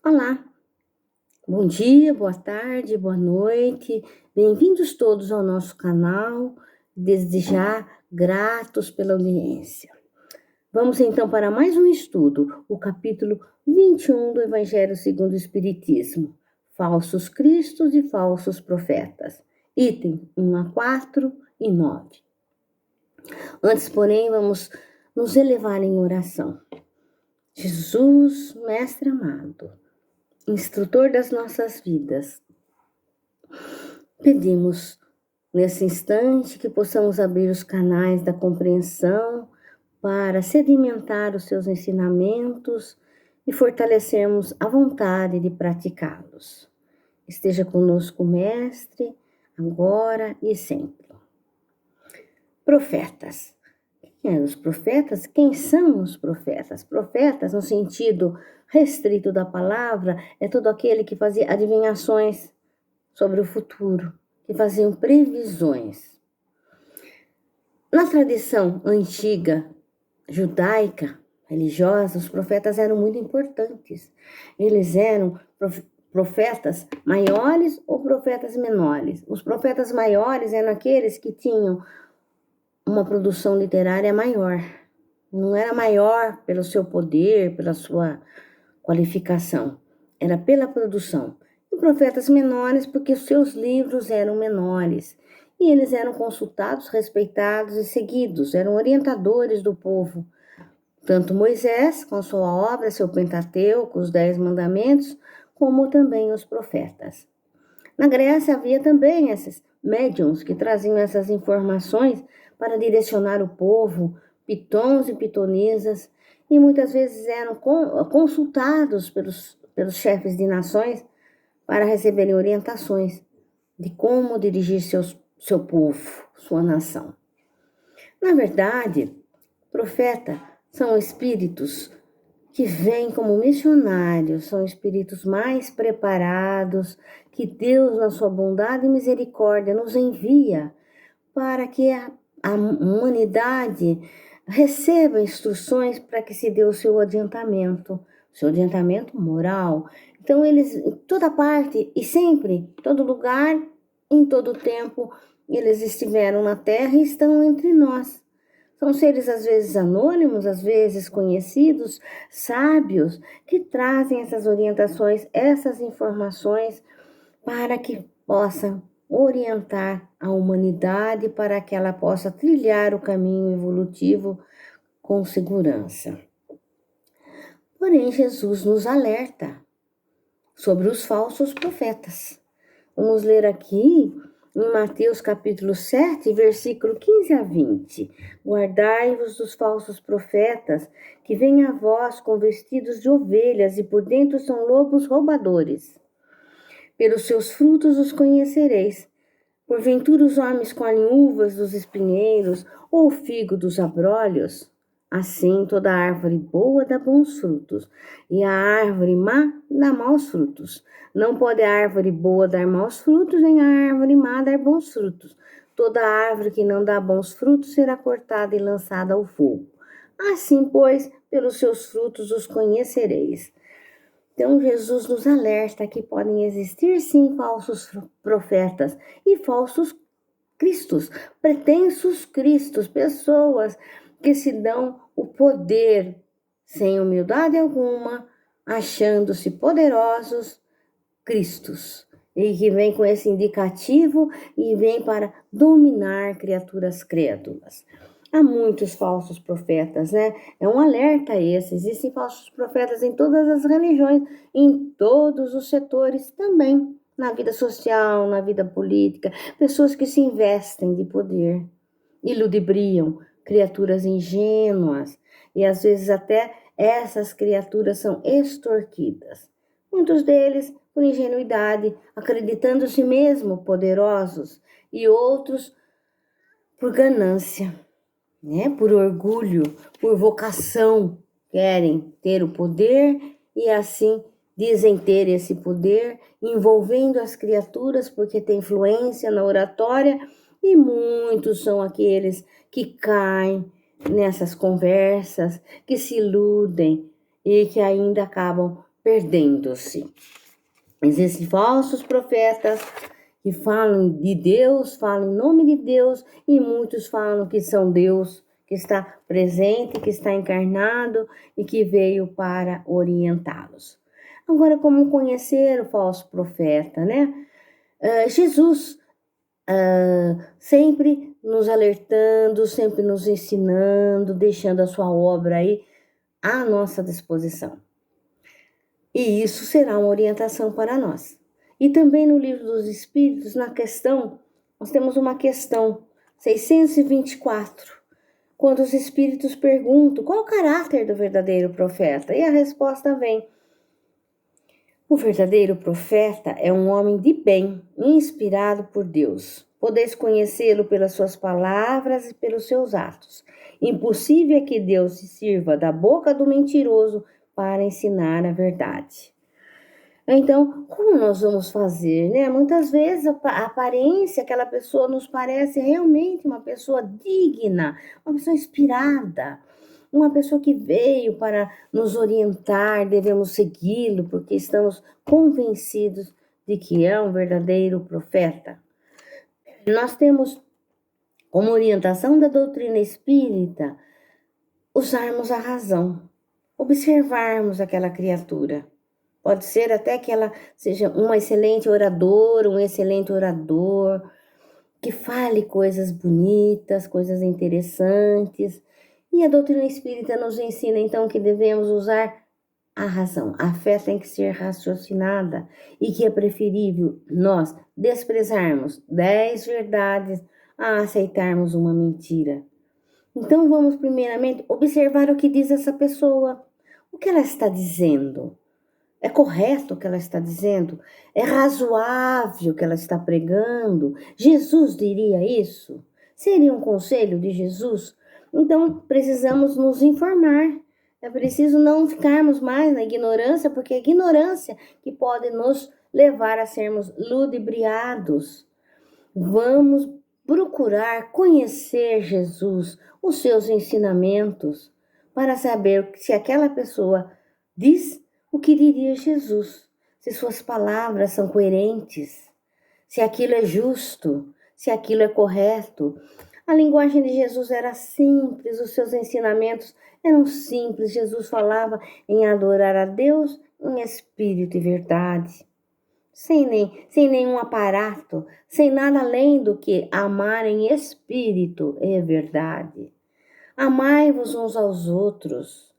Olá, bom dia, boa tarde, boa noite. Bem-vindos todos ao nosso canal. Desde já, gratos pela audiência. Vamos então para mais um estudo, o capítulo 21 do Evangelho segundo o Espiritismo. Falsos cristos e falsos profetas. Item 1 a 4 e 9. Antes, porém, vamos nos elevar em oração. Jesus, Mestre amado, instrutor das nossas vidas, pedimos nesse instante que possamos abrir os canais da compreensão para sedimentar os seus ensinamentos e fortalecermos a vontade de praticá-los. Esteja conosco, Mestre, agora e sempre. Profetas. Quem eram os profetas? Quem são os profetas? Profetas, no sentido restrito da palavra, é todo aquele que fazia adivinhações sobre o futuro, que faziam previsões. Na tradição antiga judaica, religiosa, os profetas eram muito importantes. Eles eram profetas maiores ou profetas menores. Os profetas maiores eram aqueles que tinham uma produção literária maior. Não era maior pelo seu poder, pela sua qualificação. Era pela produção. E profetas menores porque os seus livros eram menores. E eles eram consultados, respeitados e seguidos. Eram orientadores do povo. Tanto Moisés, com sua obra, seu Pentateuco, os 10 mandamentos, como também os profetas. Na Grécia havia também esses médiuns que traziam essas informações para direcionar o povo, pitons e pitonisas, e muitas vezes eram consultados pelos chefes de nações para receberem orientações de como dirigir seu povo, sua nação. Na verdade, profeta são espíritos que vêm como missionários, são espíritos mais preparados, que Deus, na sua bondade e misericórdia, nos envia para que a humanidade receba instruções para que se dê o seu adiantamento moral. Então, eles, em toda parte e sempre, em todo lugar, em todo tempo, eles estiveram na Terra e estão entre nós. São seres às vezes anônimos, às vezes conhecidos, sábios, que trazem essas orientações, essas informações para que possam orientar a humanidade para que ela possa trilhar o caminho evolutivo com segurança. Porém, Jesus nos alerta sobre os falsos profetas. Vamos ler aqui em Mateus capítulo 7, versículo 15 a 20. Guardai-vos dos falsos profetas, que vêm a vós com vestidos de ovelhas e por dentro são lobos roubadores. Pelos seus frutos os conhecereis. Porventura os homens colhem uvas dos espinheiros ou figo dos abrolhos? Assim toda árvore boa dá bons frutos, e a árvore má dá maus frutos. Não pode a árvore boa dar maus frutos, nem a árvore má dar bons frutos. Toda árvore que não dá bons frutos será cortada e lançada ao fogo. Assim, pois, pelos seus frutos os conhecereis. Então, Jesus nos alerta que podem existir, sim, falsos profetas e falsos cristos, pretensos cristos, pessoas que se dão o poder sem humildade alguma, achando-se poderosos cristos, e que vem com esse indicativo e vem para dominar criaturas crédulas. Há muitos falsos profetas, né? É um alerta esse. Existem falsos profetas em todas as religiões, em todos os setores também, na vida social, na vida política, pessoas que se investem de poder e ludibriam criaturas ingênuas, e às vezes até essas criaturas são extorquidas. Muitos deles por ingenuidade, acreditando-se mesmo poderosos, e outros por ganância, né? Por orgulho, por vocação, querem ter o poder e assim dizem ter esse poder, envolvendo as criaturas porque tem influência na oratória, e muitos são aqueles que caem nessas conversas, que se iludem e que ainda acabam perdendo-se. Existem falsos profetas que falam de Deus, falam em nome de Deus, e muitos falam que são Deus, que está presente, que está encarnado e que veio para orientá-los. Agora, como conhecer o falso profeta, né? Jesus sempre nos alertando, sempre nos ensinando, deixando a sua obra aí à nossa disposição. E isso será uma orientação para nós. E também no Livro dos Espíritos, nós temos uma questão 624, quando os espíritos perguntam qual o caráter do verdadeiro profeta, e a resposta vem: o verdadeiro profeta é um homem de bem, inspirado por Deus. Podeis conhecê-lo pelas suas palavras e pelos seus atos. Impossível é que Deus se sirva da boca do mentiroso para ensinar a verdade. Então, como nós vamos fazer, né? Muitas vezes a aparência, aquela pessoa nos parece realmente uma pessoa digna, uma pessoa inspirada, uma pessoa que veio para nos orientar, devemos segui-lo, porque estamos convencidos de que é um verdadeiro profeta. Nós temos como orientação da doutrina espírita usarmos a razão, observarmos aquela criatura. Pode ser até que ela seja uma excelente oradora, um excelente orador, que fale coisas bonitas, coisas interessantes. E a doutrina espírita nos ensina, então, que devemos usar a razão. A fé tem que ser raciocinada e que é preferível nós desprezarmos 10 verdades a aceitarmos uma mentira. Então, vamos primeiramente observar o que diz essa pessoa. O que ela está dizendo? É correto o que ela está dizendo? É razoável o que ela está pregando? Jesus diria isso? Seria um conselho de Jesus? Então, precisamos nos informar. É preciso não ficarmos mais na ignorância, porque é a ignorância que pode nos levar a sermos ludibriados. Vamos procurar conhecer Jesus, os seus ensinamentos, para saber se aquela pessoa diz o que diria Jesus, se suas palavras são coerentes, se aquilo é justo, se aquilo é correto. A linguagem de Jesus era simples, os seus ensinamentos eram simples. Jesus falava em adorar a Deus em espírito e verdade, sem nenhum aparato, sem nada além do que amar em espírito e verdade. Amai-vos uns aos outros.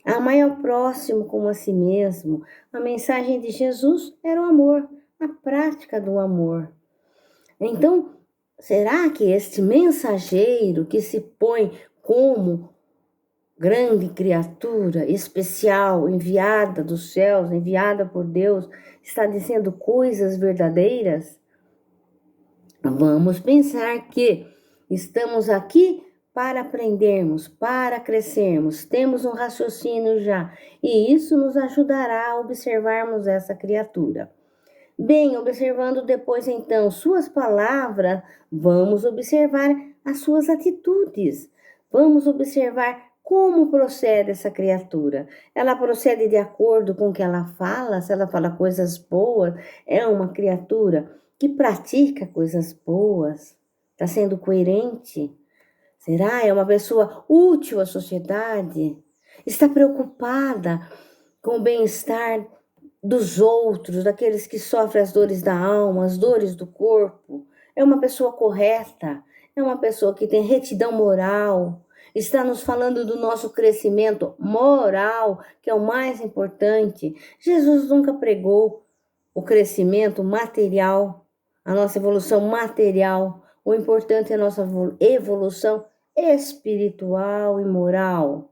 Amai ao próximo como a si mesmo. A mensagem de Jesus era o amor, a prática do amor. Então, será que este mensageiro que se põe como grande criatura especial, enviada dos céus, enviada por Deus, está dizendo coisas verdadeiras? Vamos pensar que estamos aqui para aprendermos, para crescermos, temos um raciocínio já, e isso nos ajudará a observarmos essa criatura. Bem, observando depois então suas palavras, vamos observar as suas atitudes, vamos observar como procede essa criatura. Ela procede de acordo com o que ela fala, se ela fala coisas boas, é uma criatura que pratica coisas boas, está sendo coerente. Será? É uma pessoa útil à sociedade? Está preocupada com o bem-estar dos outros, daqueles que sofrem as dores da alma, as dores do corpo? É uma pessoa correta? É uma pessoa que tem retidão moral? Está nos falando do nosso crescimento moral, que é o mais importante. Jesus nunca pregou o crescimento material, a nossa evolução material. O importante é a nossa evolução espiritual e moral,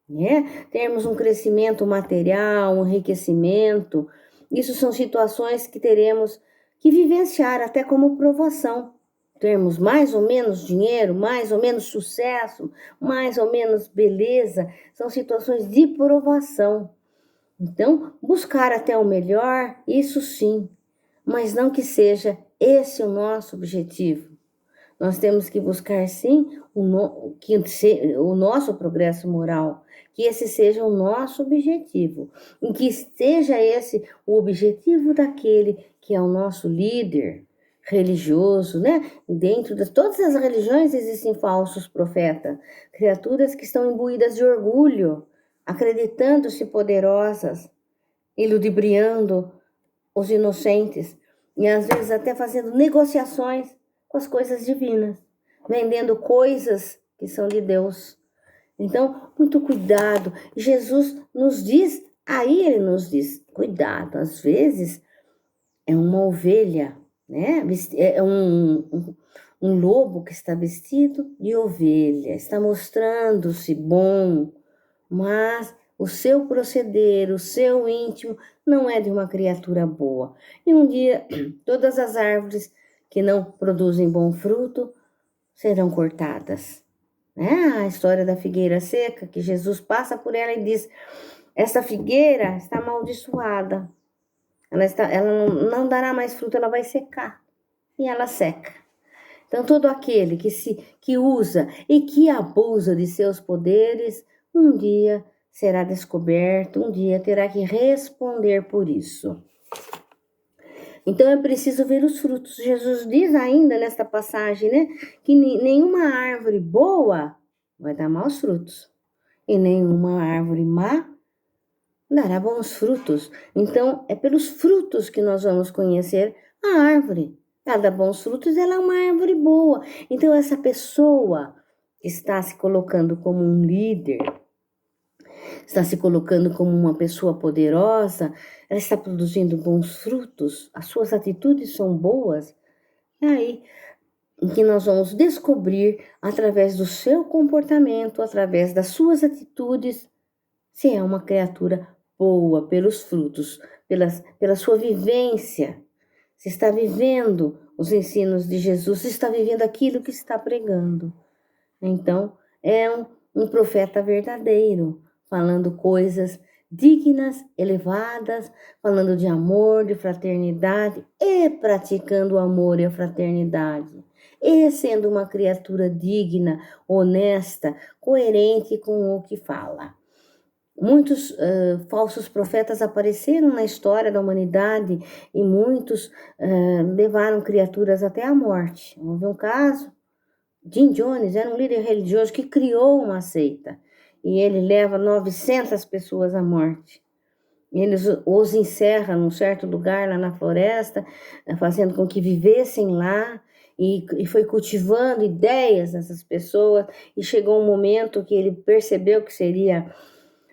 né? Termos um crescimento material, um enriquecimento, isso são situações que teremos que vivenciar até como provação. Termos mais ou menos dinheiro, mais ou menos sucesso, mais ou menos beleza, são situações de provação. Então, buscar até o melhor, isso sim, mas não que seja esse o nosso objetivo. Nós temos que buscar, sim, o nosso progresso moral, que esse seja o nosso objetivo, e que seja esse o objetivo daquele que é o nosso líder religioso, né? Dentro de todas as religiões existem falsos profetas, criaturas que estão imbuídas de orgulho, acreditando-se poderosas, e ludibriando os inocentes, e às vezes até fazendo negociações com as coisas divinas, vendendo coisas que são de Deus. Então, muito cuidado. Jesus nos diz, aí ele nos diz, cuidado, às vezes é uma ovelha, né? É um lobo que está vestido de ovelha, está mostrando-se bom, mas o seu proceder, o seu íntimo, não é de uma criatura boa. E um dia, todas as árvores que não produzem bom fruto serão cortadas. A história da figueira seca, que Jesus passa por ela e diz: essa figueira está amaldiçoada, ela não dará mais fruto, ela vai secar. E ela seca. Então, todo aquele que usa e que abusa de seus poderes, um dia será descoberto, um dia terá que responder por isso. Então, é preciso ver os frutos. Jesus diz ainda nesta passagem, né, que nenhuma árvore boa vai dar maus frutos, e nenhuma árvore má dará bons frutos. Então, é pelos frutos que nós vamos conhecer a árvore. Ela dá bons frutos, ela é uma árvore boa. Então, essa pessoa que está se colocando como um líder, está se colocando como uma pessoa poderosa, ela está produzindo bons frutos, as suas atitudes são boas. É aí que nós vamos descobrir, através do seu comportamento, através das suas atitudes, se é uma criatura boa, pelos frutos, pela sua vivência. Se está vivendo os ensinos de Jesus, se está vivendo aquilo que está pregando. Então, é um profeta verdadeiro, falando coisas dignas, elevadas, falando de amor, de fraternidade e praticando o amor e a fraternidade. E sendo uma criatura digna, honesta, coerente com o que fala. Muitos falsos profetas apareceram na história da humanidade e muitos levaram criaturas até a morte. Houve um caso, Jim Jones era um líder religioso que criou uma seita e ele leva 900 pessoas à morte. Eles os encerram num certo lugar lá na floresta, fazendo com que vivessem lá, e foi cultivando ideias nessas pessoas, e chegou um momento que ele percebeu que seria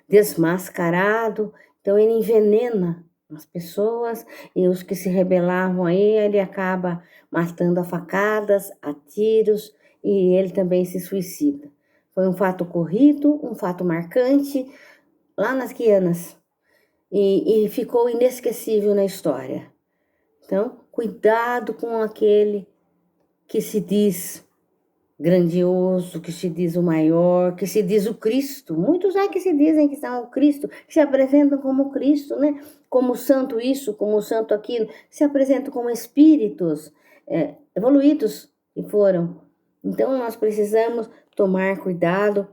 desmascarado, então ele envenena as pessoas, e os que se rebelavam a ele acaba matando a facadas, a tiros, e ele também se suicida. Foi um fato ocorrido, um fato marcante, lá nas Guianas, e ficou inesquecível na história. Então, cuidado com aquele que se diz grandioso, que se diz o maior, que se diz o Cristo. Muitos há que se dizem que são o Cristo, que se apresentam como Cristo, né? Como santo isso, como santo aquilo, se apresentam como espíritos evoluídos que foram. Então, nós precisamos tomar cuidado,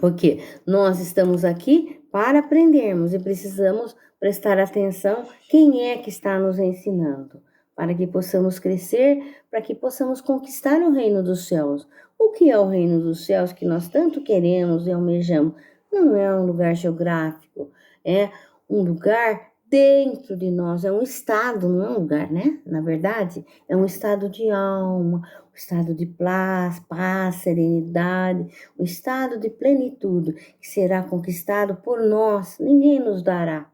porque nós estamos aqui para aprendermos e precisamos prestar atenção quem é que está nos ensinando, para que possamos crescer, para que possamos conquistar o reino dos céus. O que é o reino dos céus que nós tanto queremos e almejamos? Não é um lugar geográfico, é um lugar dentro de nós, é um estado, não é um lugar, né? Na verdade, é um estado de alma, um estado de paz, serenidade, um estado de plenitude que será conquistado por nós, ninguém nos dará.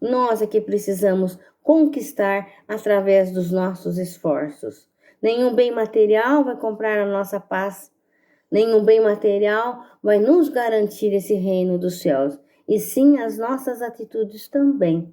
Nós é que precisamos conquistar através dos nossos esforços. Nenhum bem material vai comprar a nossa paz. Nenhum bem material vai nos garantir esse reino dos céus. E sim as nossas atitudes também.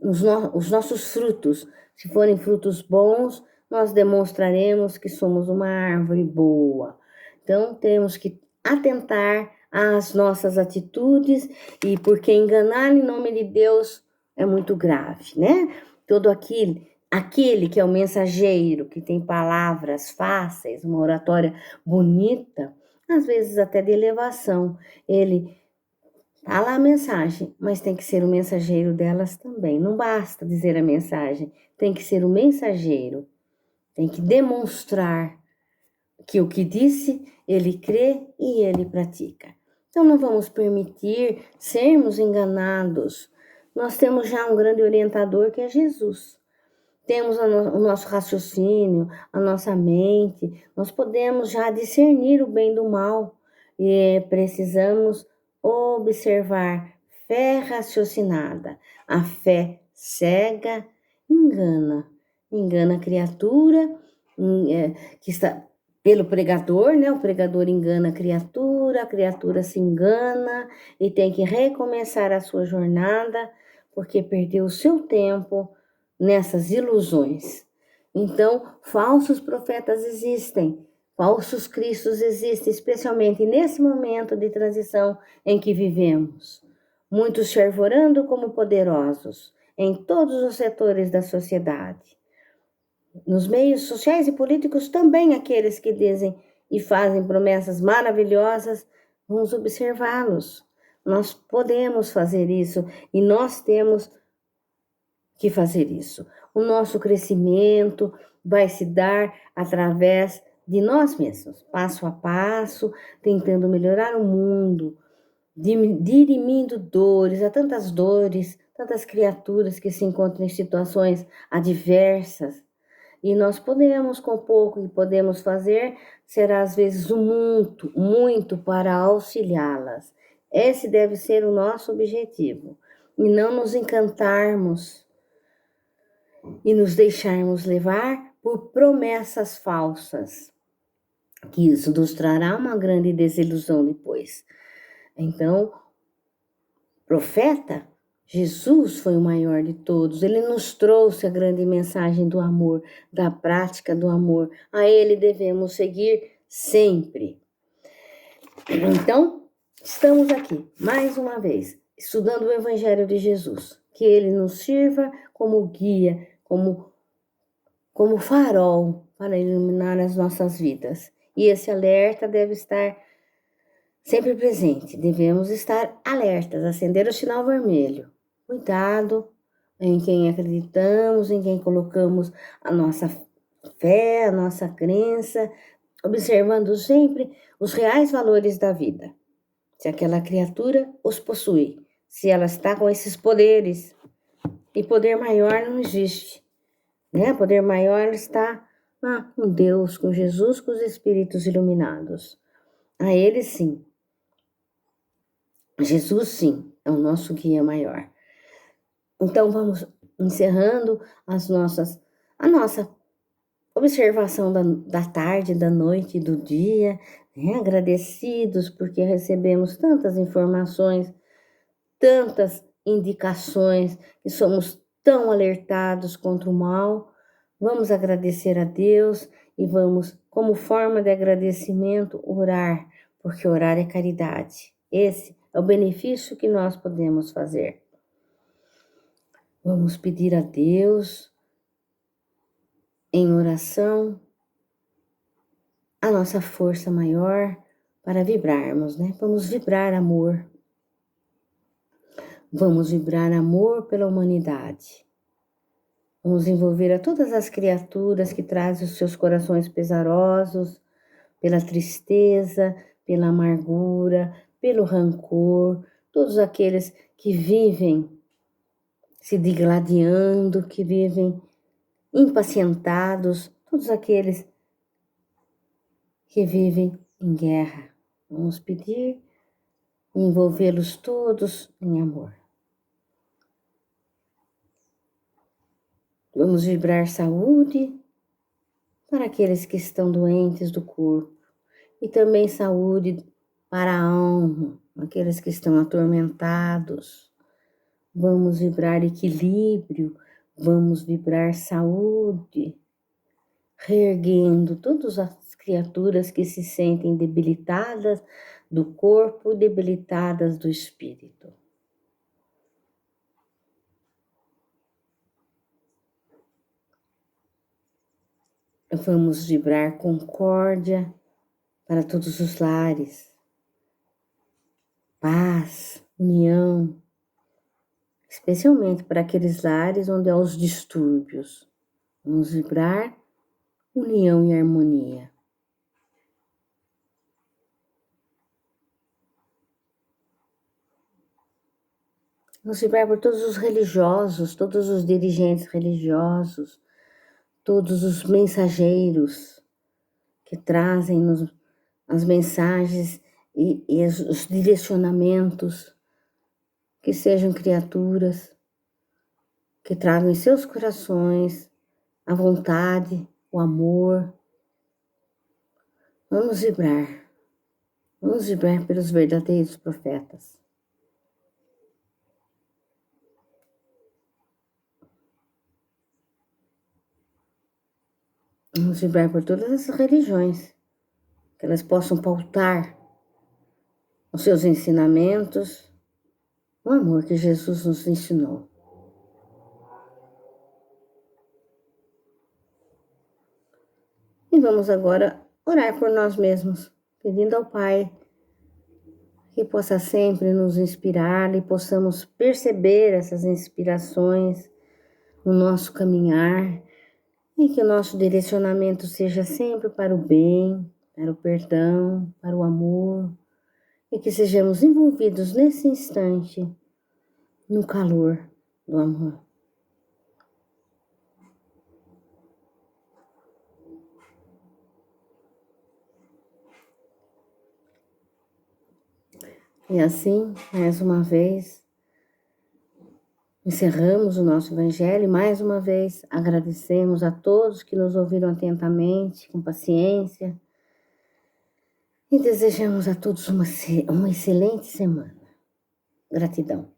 Os nossos frutos. Se forem frutos bons, nós demonstraremos que somos uma árvore boa. Então, temos que atentar às nossas atitudes, e porque enganar em nome de Deus é muito grave, né? Todo aquele aquele que é o mensageiro, que tem palavras fáceis, uma oratória bonita, às vezes até de elevação, ele fala a mensagem, mas tem que ser o mensageiro delas também. Não basta dizer a mensagem, tem que ser o mensageiro, tem que demonstrar que o que disse, ele crê e ele pratica. Então não vamos permitir sermos enganados. Nós temos já um grande orientador que é Jesus. Temos o nosso raciocínio, a nossa mente, nós podemos já discernir o bem do mal e precisamos observar. Fé raciocinada, a fé cega engana a criatura que está pelo pregador, né? O pregador engana a criatura se engana e tem que recomeçar a sua jornada porque perdeu o seu tempo nessas ilusões. Então, falsos profetas existem, falsos cristos existem, especialmente nesse momento de transição em que vivemos. Muitos se arvorando como poderosos em todos os setores da sociedade. Nos meios sociais e políticos também aqueles que dizem e fazem promessas maravilhosas, vamos observá-los. Nós podemos fazer isso e nós temos que fazer isso. O nosso crescimento vai se dar através de nós mesmos, passo a passo, tentando melhorar o mundo, dirimindo dores, há tantas dores, tantas criaturas que se encontram em situações adversas. E nós podemos, com pouco que podemos fazer, será às vezes o muito, muito para auxiliá-las. Esse deve ser o nosso objetivo. E não nos encantarmos e nos deixarmos levar por promessas falsas, que isso nos trará uma grande desilusão depois. Então, profeta, Jesus foi o maior de todos, ele nos trouxe a grande mensagem do amor, da prática do amor, a ele devemos seguir sempre. Então, estamos aqui, mais uma vez, estudando o Evangelho de Jesus, que ele nos sirva como guia, como farol para iluminar as nossas vidas. E esse alerta deve estar sempre presente. Devemos estar alertas, acender o sinal vermelho. Cuidado em quem acreditamos, em quem colocamos a nossa fé, a nossa crença, observando sempre os reais valores da vida. Se aquela criatura os possui, se ela está com esses poderes, e poder maior não existe. Né? Poder maior está com Deus, com Jesus, com os espíritos iluminados. A ele sim. Jesus sim, é o nosso guia maior. Então vamos encerrando a nossa observação da tarde, da noite, do dia, né? Agradecidos porque recebemos tantas informações, tantas indicações, e somos tão alertados contra o mal. Vamos agradecer a Deus e vamos, como forma de agradecimento, orar, porque orar é caridade. Esse é o benefício que nós podemos fazer. Vamos pedir a Deus, em oração, a nossa força maior para vibrarmos, né? Vamos vibrar amor. Vamos vibrar amor pela humanidade. Vamos envolver a todas as criaturas que trazem os seus corações pesarosos, pela tristeza, pela amargura, pelo rancor, todos aqueles que vivem se digladiando, que vivem impacientados, todos aqueles que vivem em guerra. Vamos pedir e envolvê-los todos em amor. Vamos vibrar saúde para aqueles que estão doentes do corpo e também saúde para a alma, aqueles que estão atormentados. Vamos vibrar equilíbrio, vamos vibrar saúde, reerguendo todas as criaturas que se sentem debilitadas do corpo e debilitadas do espírito. Vamos vibrar concórdia para todos os lares, paz, união, especialmente para aqueles lares onde há os distúrbios. Vamos vibrar união e harmonia. Vamos vibrar por todos os religiosos, todos os dirigentes religiosos, todos os mensageiros que trazem as mensagens e os direcionamentos, que sejam criaturas que tragam em seus corações a vontade, o amor. Vamos vibrar pelos verdadeiros profetas. Vamos vibrar por todas essas religiões, que elas possam pautar os seus ensinamentos, o amor que Jesus nos ensinou. E vamos agora orar por nós mesmos, pedindo ao Pai que possa sempre nos inspirar e possamos perceber essas inspirações no nosso caminhar e que o nosso direcionamento seja sempre para o bem, para o perdão, para o amor e que sejamos envolvidos nesse instante no calor do amor. E assim, mais uma vez, encerramos o nosso Evangelho e mais uma vez agradecemos a todos que nos ouviram atentamente, com paciência, e desejamos a todos uma excelente semana. Gratidão.